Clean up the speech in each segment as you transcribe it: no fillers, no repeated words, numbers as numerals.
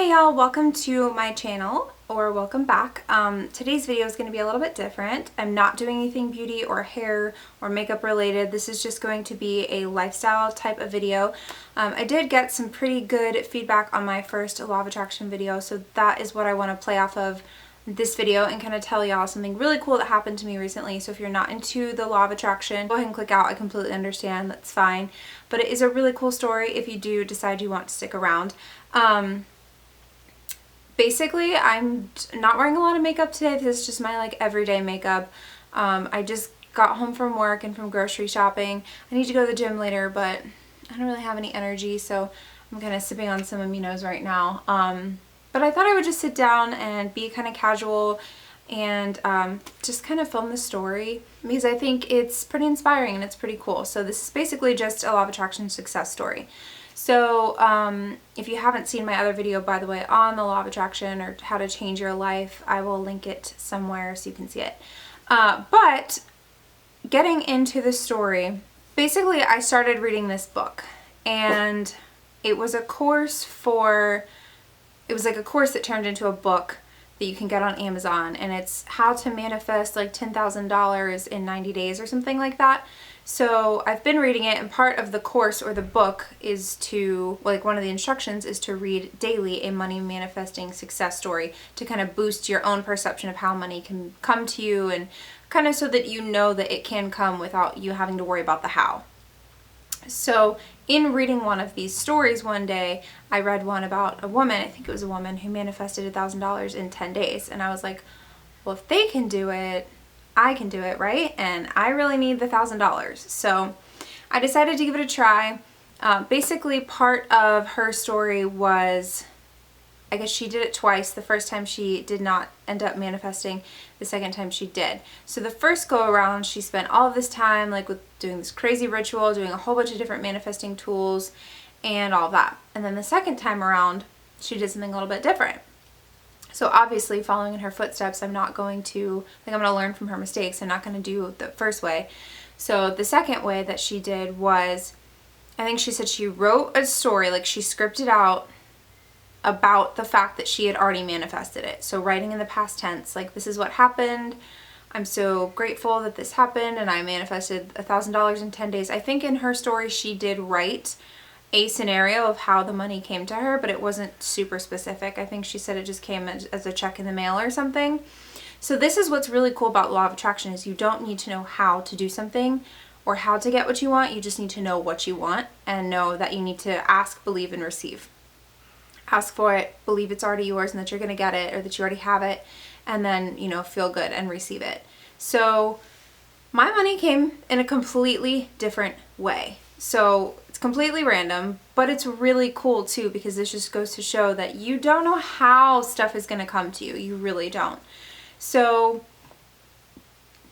Hey y'all, welcome to my channel, or welcome back. Today's video is going to be a little bit different. I'm not doing anything beauty or hair or makeup related. This is just going to be a lifestyle type of video. I did get some pretty good feedback on my first Law of Attraction video, so that is what I want to play off of this video and kind of tell y'all something really cool that happened to me recently. So if you're not into the Law of Attraction, go ahead and click out. I completely understand, that's fine. But it is a really cool story if you do decide you want to stick around. Basically, I'm not wearing a lot of makeup today. This is just my everyday makeup. I just got home from work and from grocery shopping. I need to go to the gym later, but I don't really have any energy, so I'm kind of sipping on some aminos right now. But I thought I would just sit down and be kind of casual and just kind of film the story because I think it's pretty inspiring and it's pretty cool. So this is basically just a Law of Attraction success story. So if you haven't seen my other video, by the way, on the Law of Attraction or how to change your life, I will link it somewhere so you can see it. But getting into the story, basically I started reading this book, and it was a course like a course that turned into a book that you can get on Amazon, and it's how to manifest like $10,000 in 90 days or something like that. So I've been reading it, and part of the course or the book is to, one of the instructions is to read daily a money manifesting success story to kind of boost your own perception of how money can come to you, and kind of so that you know that it can come without you having to worry about the how. So in reading one of these stories one day, I read one about a woman, I think it was a woman, who manifested $1,000 in 10 days. And I was like, well, if they can do it, I can do it, right? And I really need the $1,000. So I decided to give it a try. Basically, part of her story was, I guess she did it twice. The first time she did not end up manifesting. The second time she did. So the first go around, she spent all of this time with doing this crazy ritual, doing a whole bunch of different manifesting tools and all that. And then the second time around, she did something a little bit different. So obviously, following in her footsteps, I'm going to learn from her mistakes. I'm not going to do the first way. So the second way that she did was, I think she said she wrote a story, she scripted out about the fact that she had already manifested it. So writing in the past tense, this is what happened. I'm so grateful that this happened, and I manifested $1,000 in 10 days. I think in her story, she did write a scenario of how the money came to her, but it wasn't super specific. I think she said it just came as a check in the mail or something. So this is what's really cool about Law of Attraction, is you don't need to know how to do something or how to get what you want. You just need to know what you want and know that you need to ask, believe, and receive. Ask for it, believe it's already yours and that you're going to get it, or that you already have it, and then, feel good and receive it. So my money came in a completely different way. So it's completely random, but it's really cool too, because this just goes to show that you don't know how stuff is going to come to you. You really don't. So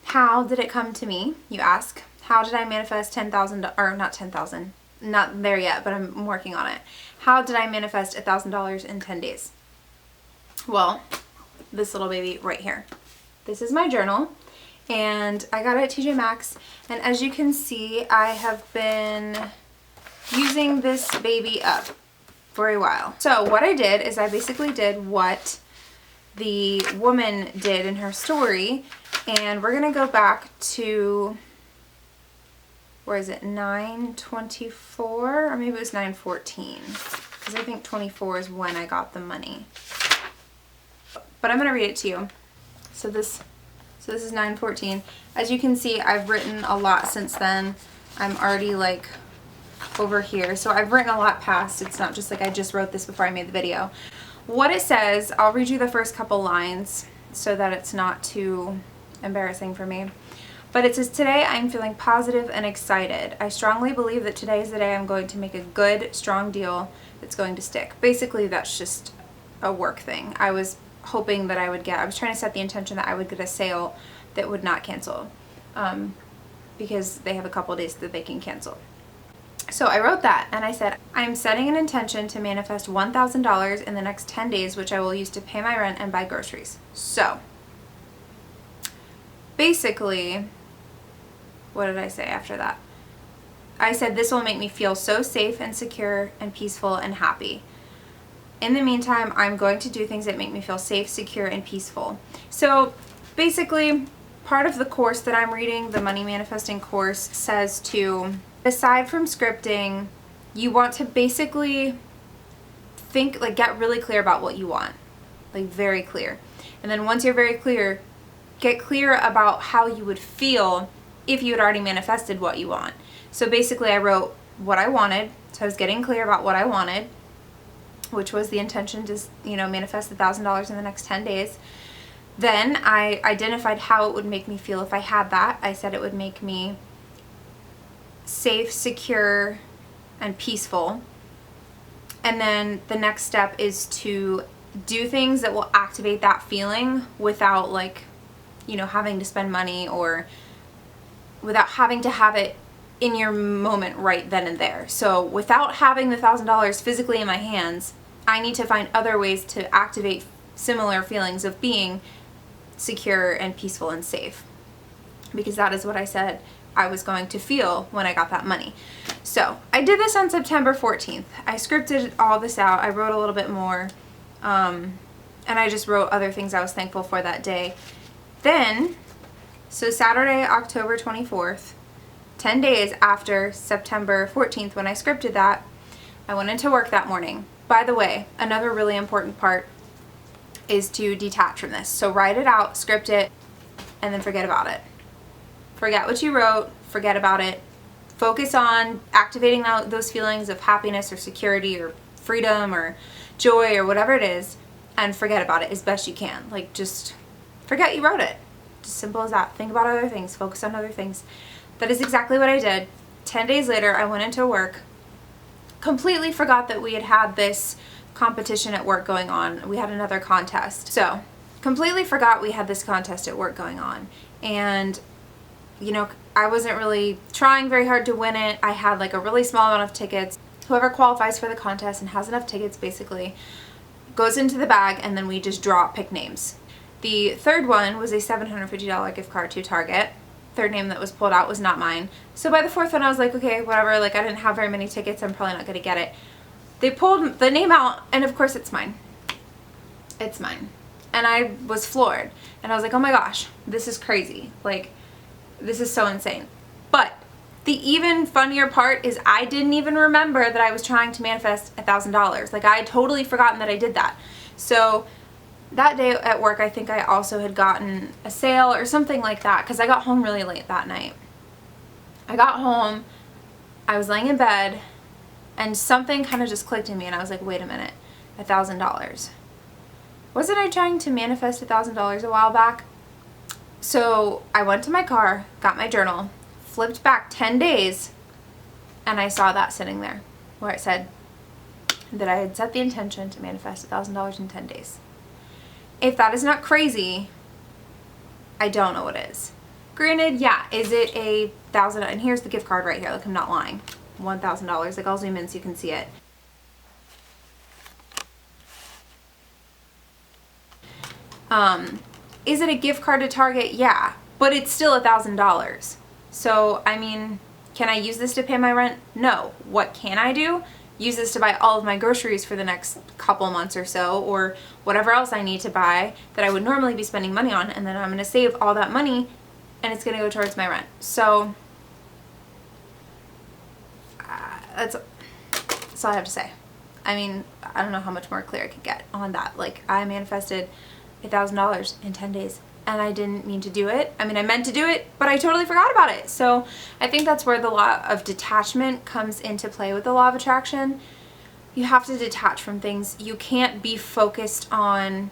how did it come to me, you ask? How did I manifest 10,000, or not 10,000, not there yet, but I'm working on it. How did I manifest $1,000 in 10 days? Well, this little baby right here. This is my journal, and I got it at TJ Maxx, and as you can see, I have been using this baby up for a while. So what I did is I basically did what the woman did in her story, and we're gonna go back to, where is it, 9/24, or maybe it was 9/14, because I think 24 is when I got the money. But I'm gonna read it to you. So this is 9/14. As you can see, I've written a lot since then. I'm already over here, so I've written a lot past. It's not just I just wrote this before I made the video. What it says, I'll read you the first couple lines so that it's not too embarrassing for me. But it says, today I'm feeling positive and excited. I strongly believe that today is the day I'm going to make a good, strong deal that's going to stick. Basically, that's just a work thing. I was hoping that I was trying to set the intention that I would get a sale that would not cancel, because they have a couple days that they can cancel. So I wrote that, and I said, I'm setting an intention to manifest $1,000 in the next 10 days, which I will use to pay my rent and buy groceries. So basically, what did I say after that? I said, this will make me feel so safe and secure and peaceful and happy. In the meantime, I'm going to do things that make me feel safe, secure, and peaceful. So basically, part of the course that I'm reading, the Money Manifesting course, says to, aside from scripting, you want to basically think, like, get really clear about what you want. Like, very clear. And then once you're very clear, get clear about how you would feel if you had already manifested what you want. So basically, I wrote what I wanted. So I was getting clear about what I wanted, which was the intention to, manifest $1,000 in the next 10 days. Then I identified how it would make me feel if I had that. I said it would make me safe, secure, and peaceful. And then the next step is to do things that will activate that feeling without, like, having to spend money, or without having to have it in your moment right then and there. So without having the $1,000 physically in my hands, I need to find other ways to activate similar feelings of being secure and peaceful and safe, because that is what I said I was going to feel when I got that money. So I did this on September 14th. I scripted all this out. I wrote a little bit more, and I just wrote other things I was thankful for that day. Then, so Saturday, October 24th, 10 days after September 14th when I scripted that, I went into work that morning. By the way, another really important part is to detach from this. So write it out, script it, and then forget about it. Forget what you wrote, forget about it. Focus on activating those feelings of happiness or security or freedom or joy or whatever it is, and forget about it as best you can. Like, just forget you wrote it. Just simple as that. Think about other things, focus on other things. That is exactly what I did. 10 days later, I went into work, completely forgot that we had had this competition at work going on. We had another contest. So, completely forgot we had this contest at work going on. And, I wasn't really trying very hard to win it. I had like a really small amount of tickets. Whoever qualifies for the contest and has enough tickets basically goes into the bag, and then we just pick names. The third one was a $750 gift card to Target. Third name that was pulled out was not mine. So by the fourth one, I was like, okay, whatever. Like, I didn't have very many tickets. I'm probably not going to get it. They pulled the name out, and of course it's mine. It's mine. And I was floored. And I was like, oh my gosh, this is crazy. Like, this is so insane. But the even funnier part is I didn't even remember that I was trying to manifest $1,000. Like, I had totally forgotten that I did that. So that day at work, I think I also had gotten a sale or something like that, because I got home really late that night. I got home, I was laying in bed, and something kind of just clicked in me, and I was like, wait a minute, $1,000. Wasn't I trying to manifest $1,000 a while back? So I went to my car, got my journal, flipped back 10 days, and I saw that sitting there where it said that I had set the intention to manifest $1,000 in 10 days. If that is not crazy, I don't know what is. Granted, yeah, is it $1,000? And here's the gift card right here. Like, I'm not lying. $1,000. Like, I'll zoom in so you can see it. Is it a gift card to Target? Yeah, but it's still $1,000. So, I mean, can I use this to pay my rent? No. What can I do? Use this to buy all of my groceries for the next couple months or so, or whatever else I need to buy that I would normally be spending money on, and then I'm going to save all that money, and it's going to go towards my rent. So, that's all I have to say. I mean, I don't know how much more clear I could get on that. Like, I manifested $1,000 in 10 days, and I didn't mean to do it. I mean, I meant to do it, but I totally forgot about it. So I think that's where the law of detachment comes into play with the law of attraction. You have to detach from things. You can't be focused on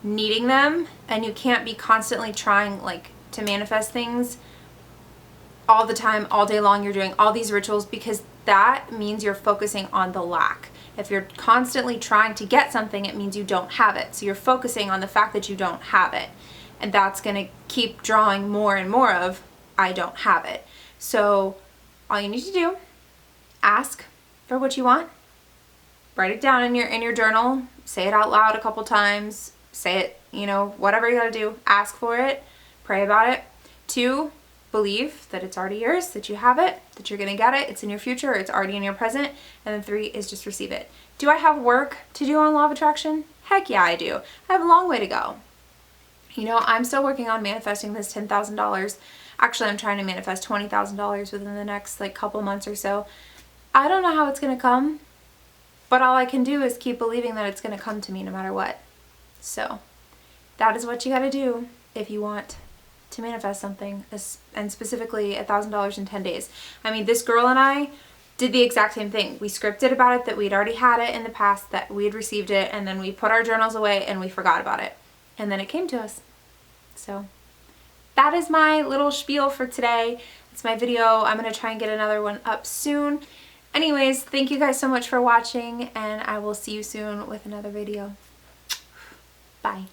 needing them, and you can't be constantly trying, like, to manifest things all the time, all day long. You're doing all these rituals, because that means you're focusing on the lack. If you're constantly trying to get something, it means you don't have it. So you're focusing on the fact that you don't have it. And that's going to keep drawing more and more of, I don't have it. So all you need to do, ask for what you want. Write it down in your journal. Say it out loud a couple times. Say it, whatever you got to do. Ask for it. Pray about it. 2, believe that it's already yours, that you have it, that you're going to get it, it's in your future, it's already in your present. And then 3 is just receive it. Do I have work to do on law of attraction? Heck yeah, I do. I have a long way to go. You know, I'm still working on manifesting this $10,000. Actually, I'm trying to manifest $20,000 within the next like couple months or so. I don't know how it's going to come, but all I can do is keep believing that it's going to come to me no matter what. So that is what you got to do if you want to manifest something, and specifically $1,000 in 10 days. I mean, this girl and I did the exact same thing. We scripted about it that we'd already had it in the past, that we had received it, and then we put our journals away and we forgot about it. And then it came to us. So that is my little spiel for today. It's my video. I'm going to try and get another one up soon. Anyways, thank you guys so much for watching, and I will see you soon with another video. Bye.